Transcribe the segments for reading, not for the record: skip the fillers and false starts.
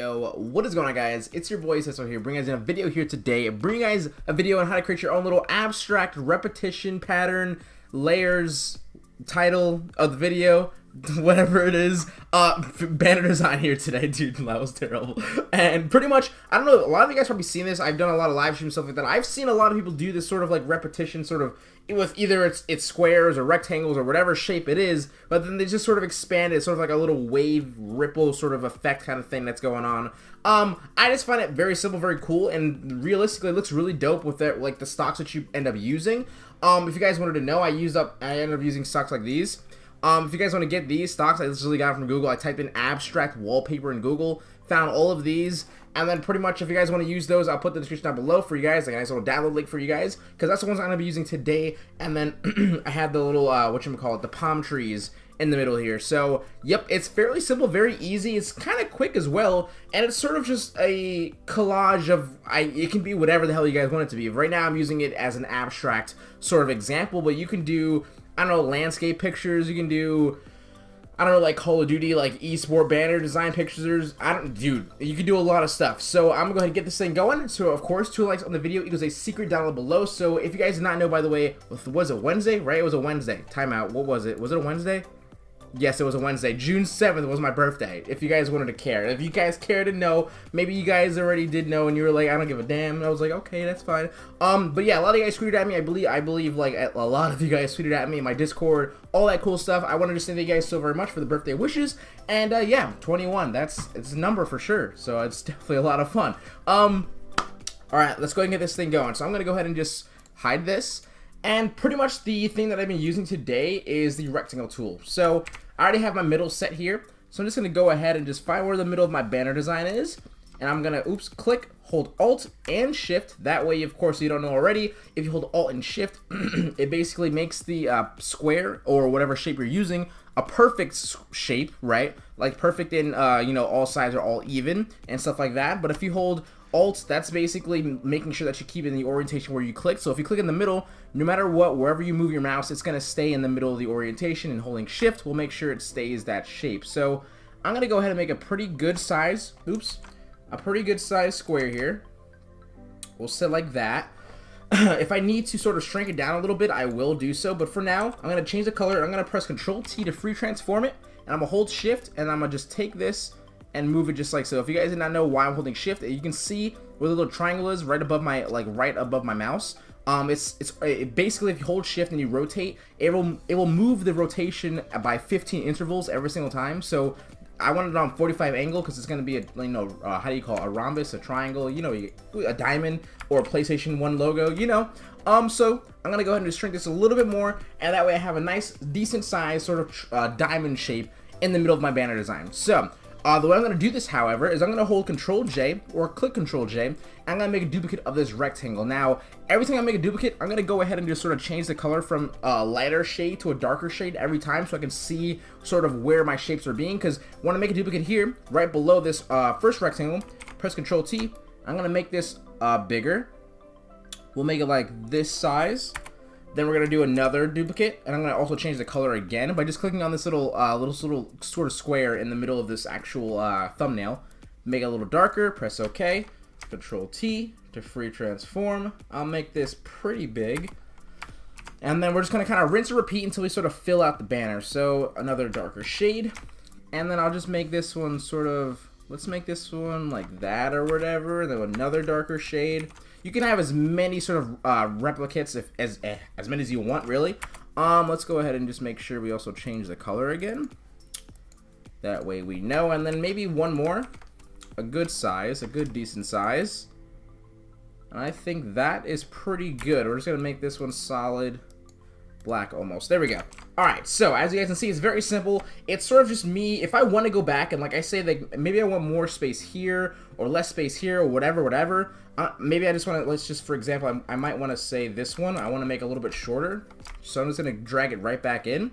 Yo, what is going on, guys? It's your boy Cecil here, bringing you guys in a video here today. Bringing you guys a video on how to create your own little abstract repetition pattern, layers, title of the video, whatever it is. Banner design here today, dude. That was terrible. And pretty much, I don't know, a lot of you guys probably seen this. I've done a lot of live streams, stuff like that. I've seen a lot of people do this sort of like repetition, sort of with either it's squares or rectangles or whatever shape it is, but then they just sort of expand it, sort of like a little wave ripple sort of effect kind of thing that's going on. I just find it very simple, very cool, and realistically it looks really dope with it, like the stocks that you end up using. If you guys wanted to know, I ended up using stocks like these. If you guys want to get these stocks, I literally got it from Google. I typed in abstract wallpaper in Google, found all of these, and then pretty much if you guys want to use those, I'll put the description down below for you guys, like a nice little download link for you guys, because that's the ones I'm going to be using today. And then I had the little, the palm trees in the middle here. So, yep, it's fairly simple, very easy. It's kind of quick as well, and it's sort of just a collage of, it can be whatever the hell you guys want it to be. Right now I'm using it as an abstract sort of example, but you can do, I don't know, landscape pictures, you can do, I don't know, like Call of Duty, like esport banner design pictures. Dude, you can do a lot of stuff. So I'm gonna go ahead and get this thing going. So of course, 2 likes on the video equals a secret download below. So if you guys did not know, by the way, was it Wednesday? Right, it was a Wednesday. Timeout. What was it? Was it a Wednesday? Yes, it was a Wednesday. June 7th was my birthday, if you guys wanted to care. If you guys care to know, maybe you guys already did know and you were like, I don't give a damn. And I was like, okay, that's fine. But yeah, a lot of you guys tweeted at me. I believe like a lot of you guys tweeted at me in my Discord, all that cool stuff. I wanted to thank you guys so very much for the birthday wishes. And yeah, 21, it's a number for sure. So it's definitely a lot of fun. All right, let's go ahead and get this thing going. So I'm going to go ahead and just hide this. And pretty much the thing that I've been using today is the rectangle tool. So I already have my middle set here. So I'm just going to go ahead and just find where the middle of my banner design is. And I'm going to, click, hold Alt and Shift. That way, of course, you don't know already, if you hold Alt and Shift, it basically makes the square or whatever shape you're using a perfect shape, right? Like perfect in, you know, all sides are all even and stuff like that. But if you hold Alt, that's basically making sure that you keep it in the orientation where you click. So if you click in the middle, no matter what, wherever you move your mouse, it's going to stay in the middle of the orientation, and holding Shift will make sure it stays that shape. So I'm going to go ahead and make a pretty good size, a pretty good size square here. We'll set like that. If I need to sort of shrink it down a little bit, I will do so. But for now, I'm going to change the color. I'm going to press Control T to free transform it, and I'm going to hold Shift, and I'm going to just take this and move it just like so. If you guys did not know why I'm holding Shift, you can see where the little triangle is right above my mouse. It basically, if you hold Shift and you rotate, it will move the rotation by 15 intervals every single time. So I want it on 45 angle because it's going to be a, you know, how do you call it? A rhombus, a triangle, you know, a diamond, or a PlayStation 1 logo, you know. So I'm going to go ahead and just shrink this a little bit more, and that way I have a nice, decent size sort of diamond shape in the middle of my banner design. So the way I'm going to do this, however, is I'm going to hold Control J or click Control J, and I'm going to make a duplicate of this rectangle. Now, every time I make a duplicate, I'm going to go ahead and just sort of change the color from a lighter shade to a darker shade every time, so I can see sort of where my shapes are being. Because when I make a duplicate here, right below this first rectangle, press Control T, I'm going to make this bigger. We'll make it like this size. Then we're going to do another duplicate, and I'm going to also change the color again by just clicking on this little sort of square in the middle of this actual thumbnail. Make it a little darker, press OK, Control T to free transform. I'll make this pretty big. And then we're just going to kind of rinse and repeat until we sort of fill out the banner. So another darker shade, and then I'll just make this one sort of, let's make this one like that or whatever, then another darker shade. You can have as many sort of replicates as many as you want, really. Let's go ahead and just make sure we also change the color again. That way we know. And then maybe one more. A good size, a good decent size. And I think that is pretty good. We're just going to make this one solid black almost. There we go. Alright, so as you guys can see, it's very simple. It's sort of just me, if I want to go back and like I say, like maybe I want more space here or less space here or whatever. Maybe I just want to, let's just, for example, I might want to say this one, I want to make a little bit shorter. So I'm just going to drag it right back in.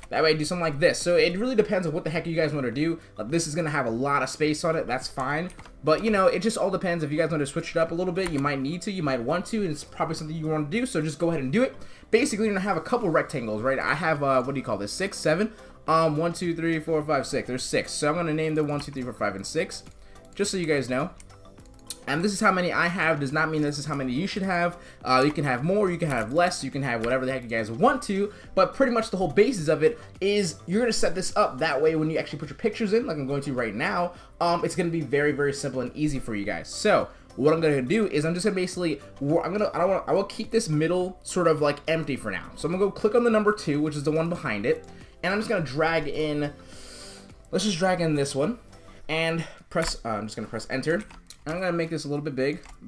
That way I do something like this. So it really depends on what the heck you guys want to do. This is going to have a lot of space on it. That's fine. But, you know, it just all depends. If you guys want to switch it up a little bit, you might need to. You might want to. And it's probably something you want to do. So just go ahead and do it. Basically, you're going to have a couple rectangles, right? I have, what do you call this? 6, 7. 1, 2, 3, 4, 5, 6. There's 6. So I'm going to name them 1, 2, 3, 4, 5, and 6. just so you guys know. And this is how many I have, does not mean this is how many you should have. You can have more, you can have less, you can have whatever the heck you guys want to, but pretty much the whole basis of it is you're gonna set this up that way when you actually put your pictures in, like I'm going to right now, it's gonna be very, very simple and easy for you guys. So what I'm gonna do is I'm just gonna basically, I will keep this middle sort of like empty for now. So I'm gonna go click on the number 2, which is the one behind it, and I'm just gonna drag in, let's just drag in this one, and press, I'm just gonna press enter. I'm gonna make this a little bit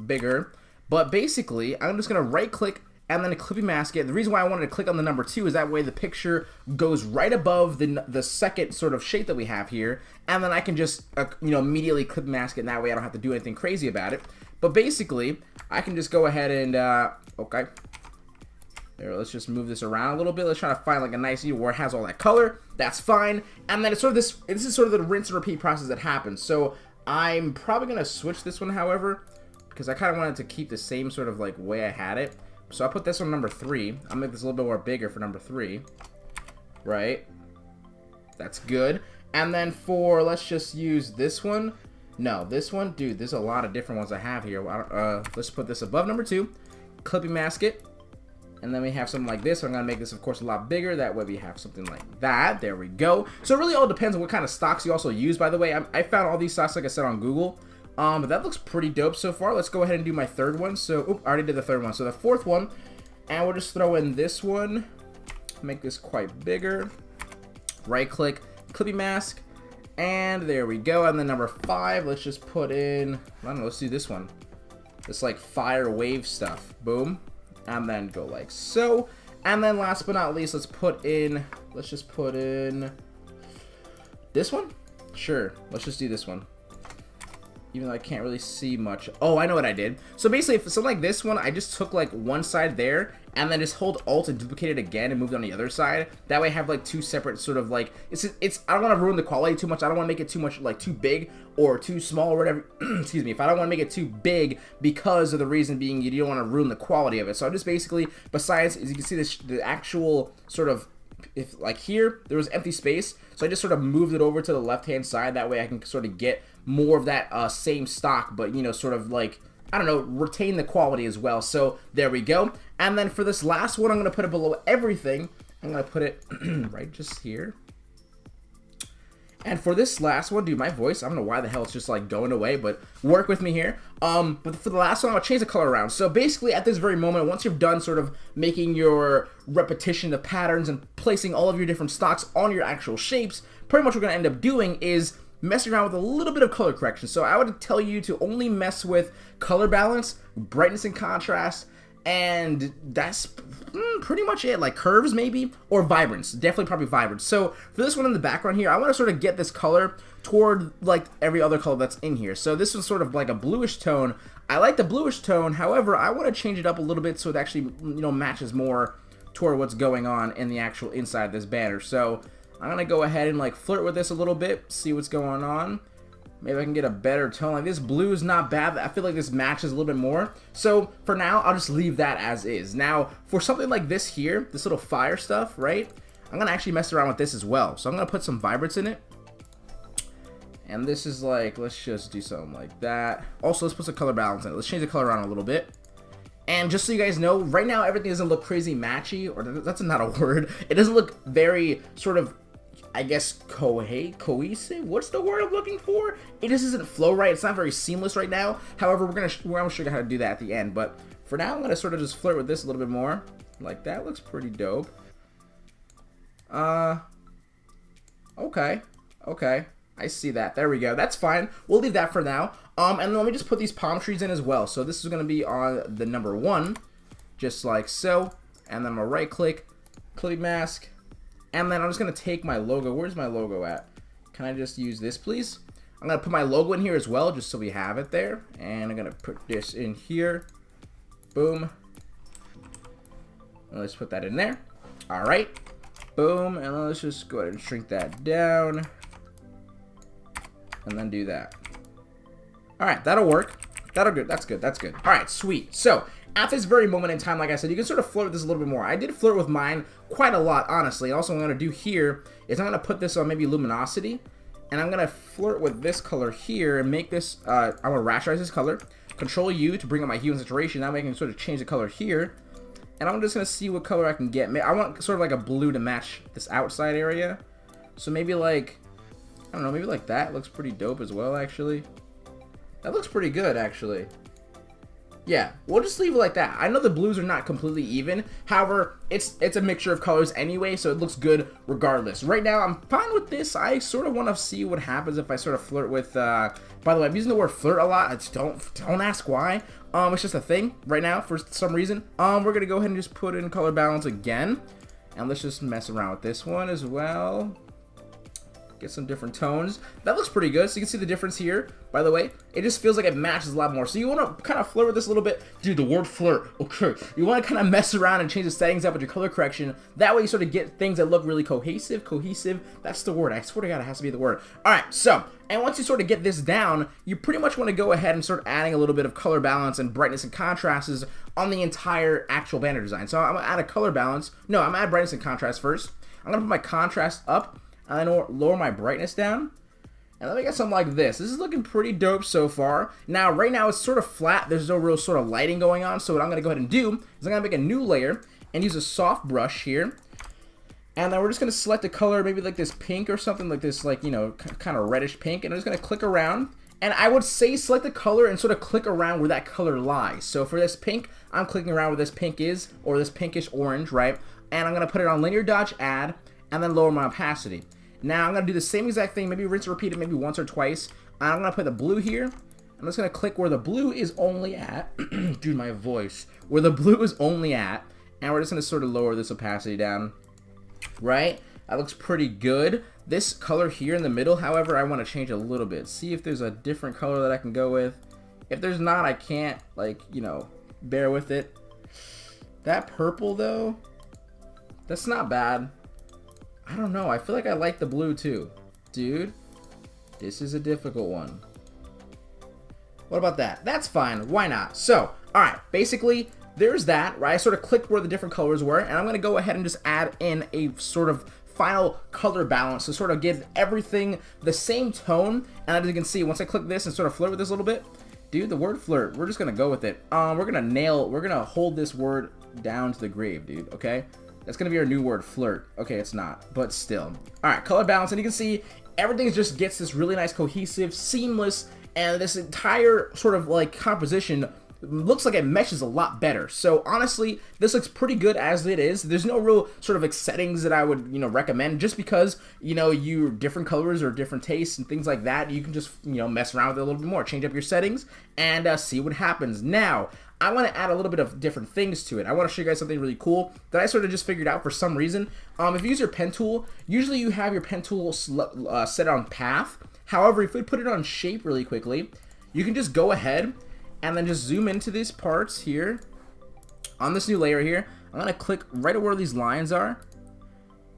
bigger, but basically I'm just gonna right click and then clippy mask it. The reason why I wanted to click on the number 2 is that way the picture goes right above the second sort of shape that we have here, and then I can just you know, immediately clip mask it, and that way I don't have to do anything crazy about it. But basically I can just go ahead and okay, there, let's just move this around a little bit. Let's try to find like a nice view where it has all that color. That's fine. And then it's sort of this is sort of the rinse and repeat process that happens. So I'm probably gonna switch this one, however, because I kind of wanted to keep the same sort of like way I had it. So I'll put this on number 3. I'll make this a little bit more bigger for number 3. Right? That's good. And then for, let's just use this one. No, this one, dude, there's a lot of different ones I have here. Let's put this above number 2. Clippy mask it. And then we have something like this. So I'm going to make this, of course, a lot bigger. That way we have something like that. There we go. So it really all depends on what kind of stocks you also use, by the way. I found all these stocks, like I said, on Google. But that looks pretty dope so far. Let's go ahead and do my 3rd one. So, I already did the 3rd one. So the 4th one. And we'll just throw in this one. Make this quite bigger. Right click. Clippy mask. And there we go. And then number 5, let's just put in, I don't know, let's do this one. This like fire wave stuff. Boom. And then go like so. And then last but not least, let's just put in this one. Sure, let's just do this one, even though I can't really see much. Oh, I know what I did. So basically, for something like this one, I just took like one side there and then just hold Alt and duplicate it again and moved on the other side. That way I have like 2 separate sort of like, it's I don't want to ruin the quality too much. I don't want to make it too much, like too big or too small or whatever. Excuse me. If I don't want to make it too big, because of the reason being you don't want to ruin the quality of it. So I just basically, besides, as you can see, the actual sort of, if like here there was empty space, so I just sort of moved it over to the left hand side. That way I can sort of get more of that same stock, but you know, sort of like, I don't know, retain the quality as well. So there we go. And then for this last one, I'm gonna put it below everything. I'm gonna put it right just here. And for this last one, dude, my voice, I don't know why the hell it's just like going away, but work with me here. But for the last one, I'll change the color around. So basically at this very moment, once you've done sort of making your repetition of patterns and placing all of your different stocks on your actual shapes, pretty much what we're gonna end up doing is messing around with a little bit of color correction. So I would tell you to only mess with color balance, brightness and contrast, and that's pretty much it. Like curves maybe, or vibrance. Definitely probably vibrance. So for this one in the background here, I want to sort of get this color toward like every other color that's in here. So this is sort of like a bluish tone. I like the bluish tone. However, I want to change it up a little bit so it actually, you know, matches more toward what's going on in the actual inside of this banner. So I'm gonna go ahead and like flirt with this a little bit, see what's going on. Maybe I can get a better tone. Like this blue is not bad. I feel like this matches a little bit more. So for now, I'll just leave that as is. Now, for something like this here, this little fire stuff, right? I'm gonna actually mess around with this as well. So I'm gonna put some vibrance in it. And this is like, let's just do something like that. Also, let's put some color balance in it. Let's change the color around a little bit. And just so you guys know, right now everything doesn't look crazy matchy, or that's not a word. It doesn't look very sort of, I guess, cohesive. What's the word I'm looking for? It just doesn't flow right. It's not very seamless right now. However, I'm gonna show you how to do that at the end. But for now, I'm gonna sort of just flirt with this a little bit more. Like that looks pretty dope. Okay. I see that. There we go. That's fine. We'll leave that for now. And then let me just put these palm trees in as well. So this is gonna be on the number 1, just like so. And then I'm gonna right click, clippy mask. And then I'm just gonna take my logo. Where's my logo at? Can I just use this, please? I'm gonna put my logo in here as well, just so we have it there. And I'm gonna put this in here. Boom. And let's put that in there. All right. Boom. And let's just go ahead and shrink that down. And then do that. All right, that'll work. That'll good. That's good. That's good. All right, sweet. So at this very moment in time, like I said, you can sort of flirt with this a little bit more. I did flirt with mine quite a lot, honestly. And also what I'm going to do here is I'm going to put this on maybe luminosity. And I'm gonna flirt with this color here and make this, I'm gonna rasterize this color. Control U to bring up my hue and saturation. Now I can sort of change the color here. And I'm just gonna see what color I can get. I want sort of like a blue to match this outside area. So maybe like, I don't know, maybe like that looks pretty dope as well, actually. That looks pretty good, actually. Yeah, we'll just leave it like that. I know the blues are not completely even. However, it's a mixture of colors anyway, so it looks good regardless. Right now, I'm fine with this. I sort of want to see what happens if I sort of flirt with, by the way, I'm using the word flirt a lot. It's don't ask why. It's just a thing right now for some reason. We're going to go ahead and just put in color balance again. And let's just mess around with this one as well. Get some different tones. That looks pretty good. So you can see the difference here. By the way, it just feels like it matches a lot more. So you want to kind of flirt with this a little bit. Dude, the word flirt. Okay. You want to kind of mess around and change the settings up with your color correction. That way you sort of get things that look really cohesive. Cohesive. That's the word. I swear to God, it has to be the word. All right. So, and once you sort of get this down, you pretty much want to go ahead and start adding a little bit of color balance and brightness and contrasts on the entire actual banner design. So I'm going to add a color balance. No, I'm going to add brightness and contrast first. I'm going to put my contrast up. And then lower my brightness down. And then we got something like this. This is looking pretty dope so far. Now, right now, it's sort of flat. There's no real sort of lighting going on. So what I'm going to go ahead and do is I'm going to make a new layer and use a soft brush here. And then we're just going to select a color, maybe like this pink or something like this, like, you know, kind of reddish pink. And I'm just going to click around. And I would say select the color and sort of click around where that color lies. So for this pink, I'm clicking around where this pink is, or this pinkish orange, right? And I'm going to put it on linear dodge add, and then lower my opacity. Now, I'm going to do the same exact thing, maybe rinse and repeat it maybe once or twice. I'm going to put the blue here. I'm just going to click where the blue is only at. Dude, my voice. Where the blue is only at. And we're just going to sort of lower this opacity down. Right? That looks pretty good. This color here in the middle, however, I want to change a little bit. See if there's a different color that I can go with. If there's not, I can't, like, you know, bear with it. That purple, though, that's not bad. I don't know. I feel like I like the blue too. Dude, this is a difficult one. What about that? That's fine. Why not? So, alright. Basically, there's that, right? I sort of clicked where the different colors were, and I'm going to go ahead and just add in a sort of final color balance to sort of give everything the same tone. And as you can see, once I click this and sort of flirt with this a little bit, dude, the word flirt, we're just going to go with it. We're going to hold this word down to the grave, dude, okay? That's going to be our new word, flirt. Okay, it's not, but still. All right, color balance, and you can see everything just gets this really nice, cohesive, seamless, and this entire sort of like composition looks like it meshes a lot better. So honestly, this looks pretty good as it is. There's no real sort of settings that I would, you know, recommend, just because, you know, you different colors or different tastes and things like that. You can just, you know, mess around with it a little bit more, change up your settings, and see what happens. Now, I want to add a little bit of different things to it. I want to show you guys something really cool that I sort of just figured out for some reason. If you use your pen tool, usually you have your pen tool set on path. However, if we put it on shape really quickly, you can just go ahead and then just zoom into these parts here. On this new layer here, I'm going to click right where these lines are.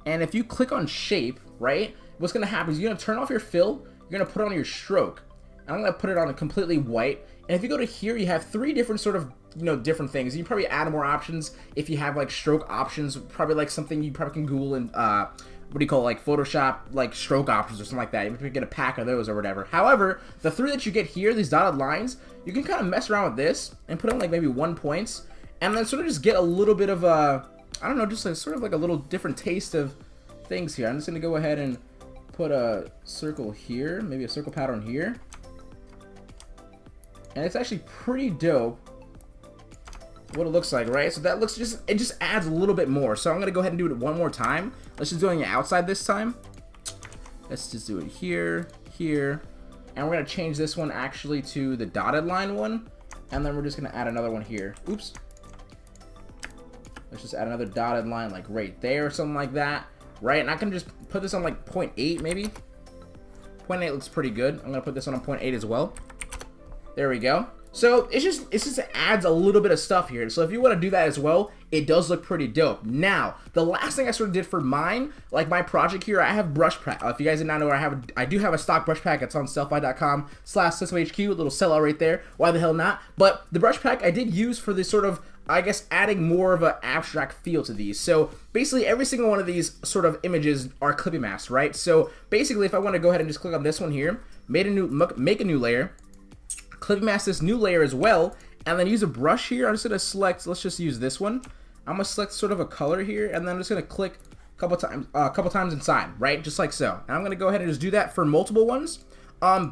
And if you click on shape, right, what's going to happen is you're going to turn off your fill, you're going to put on your stroke. And I'm going to put it on a completely white. And if you go to here, you have three different sort of, you know, different things. You probably add more options if you have like stroke options, probably like something you probably can Google and what do you call it, like Photoshop, like stroke options or something like that. You can get a pack of those or whatever. However, the three that you get here, these dotted lines, you can kind of mess around with this and put on like maybe 1 point, and then sort of just get a little bit of a, I don't know, just like sort of like a little different taste of things here. I'm just going to go ahead and put a circle here, maybe a circle pattern here. And it's actually pretty dope what it looks like, right? So that looks it just adds a little bit more. So I'm going to go ahead and do it one more time. Let's just do it on the outside this time. Let's just do it here, here. And we're going to change this one actually to the dotted line one. And then we're just going to add another one here. Oops. Let's just add another dotted line like right there or something like that. Right? And I can just put this on like 0.8 maybe. 0.8 looks pretty good. I'm going to put this one on 0.8 as well. There we go. So it just adds a little bit of stuff here. So if you want to do that as well, it does look pretty dope. Now, the last thing I sort of did for mine, like my project here, I have brush pack. If you guys did not know, I do have a stock brush pack. It's on sellfy.com/SystemHQ, a little sellout right there. Why the hell not? But the brush pack I did use for this sort of I guess, adding more of an abstract feel to these. So basically every single one of these sort of images are clippy masks, right? So basically if I want to go ahead and just click on this one here, make a new layer, clippy mask this new layer as well, and then use a brush here. I'm just going to select, let's just use this one. I'm going to select sort of a color here, and then I'm just going to click a couple times inside, right? Just like so. And I'm going to go ahead and just do that for multiple ones.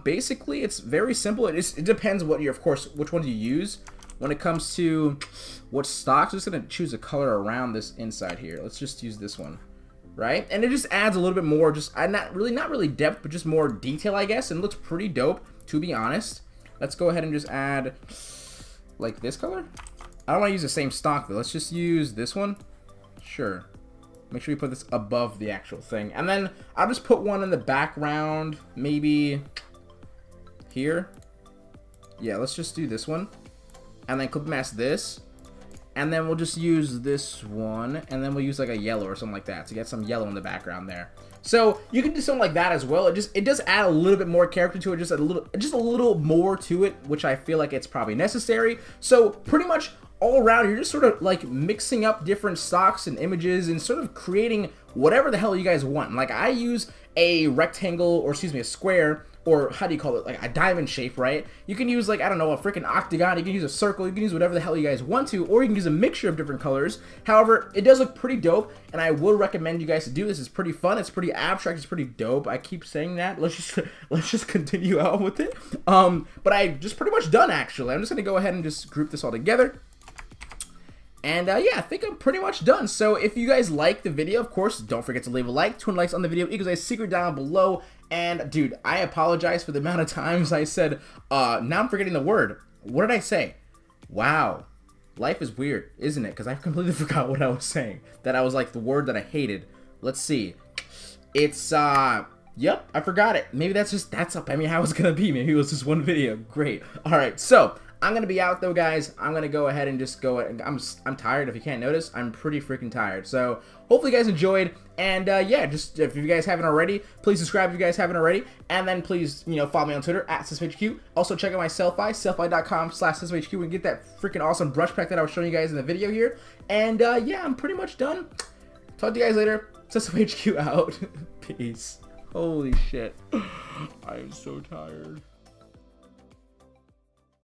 Basically it's very simple. It depends what you, of course, which ones you use. When it comes to what stocks, I'm just going to choose a color around this inside here. Let's just use this one, right? And it just adds a little bit more, just not really depth, but just more detail, I guess, and looks pretty dope, to be honest. Let's go ahead and just add, like, this color. I don't want to use the same stock, though. Let's just use this one. Sure. Make sure you put this above the actual thing. And then I'll just put one in the background, maybe here. Yeah, let's just do this one. And then clip mask this, and then we'll just use this one, and then we'll use like a yellow or something like that to get some yellow in the background there. So you can do something like that as well. It does add a little bit more character to it, just a little more to it, which I feel like it's probably necessary. So pretty much all around, you're just sort of like mixing up different stocks and images and sort of creating whatever the hell you guys want. Like I use a rectangle, or excuse me, a square, or how do you call it, like a diamond shape, right? You can use, like, I don't know, a freaking octagon, you can use a circle, you can use whatever the hell you guys want to, or you can use a mixture of different colors. However, it does look pretty dope, and I would recommend you guys to do this. It's pretty fun, it's pretty abstract, it's pretty dope. I keep saying that. Let's just continue out with it. But I just pretty much done, actually. I'm just gonna go ahead and just group this all together. And yeah, I think I'm pretty much done. So if you guys like the video, of course, don't forget to leave a like. 200 likes on the video equals a secret down below. And dude, I apologize for the amount of times I said, now I'm forgetting the word. What did I say? Wow. Life is weird, isn't it? Because I completely forgot what I was saying. That I was like the word that I hated. Let's see. It's, yep, I forgot it. Maybe that's I mean, how it's gonna be. Maybe it was just one video. Great. All right, so I'm gonna be out though, guys. I'm gonna go ahead and just go. I'm tired. If you can't notice, I'm pretty freaking tired. So hopefully you guys enjoyed. And yeah, just if you guys haven't already, please subscribe if you guys haven't already. And then please, follow me on Twitter @SysHQ. Also check out my Sellfy, sellfy.com/SysHQ, and get that freaking awesome brush pack that I was showing you guys in the video here. And yeah, I'm pretty much done. Talk to you guys later. SysHQ out. Peace. Holy shit. I am so tired.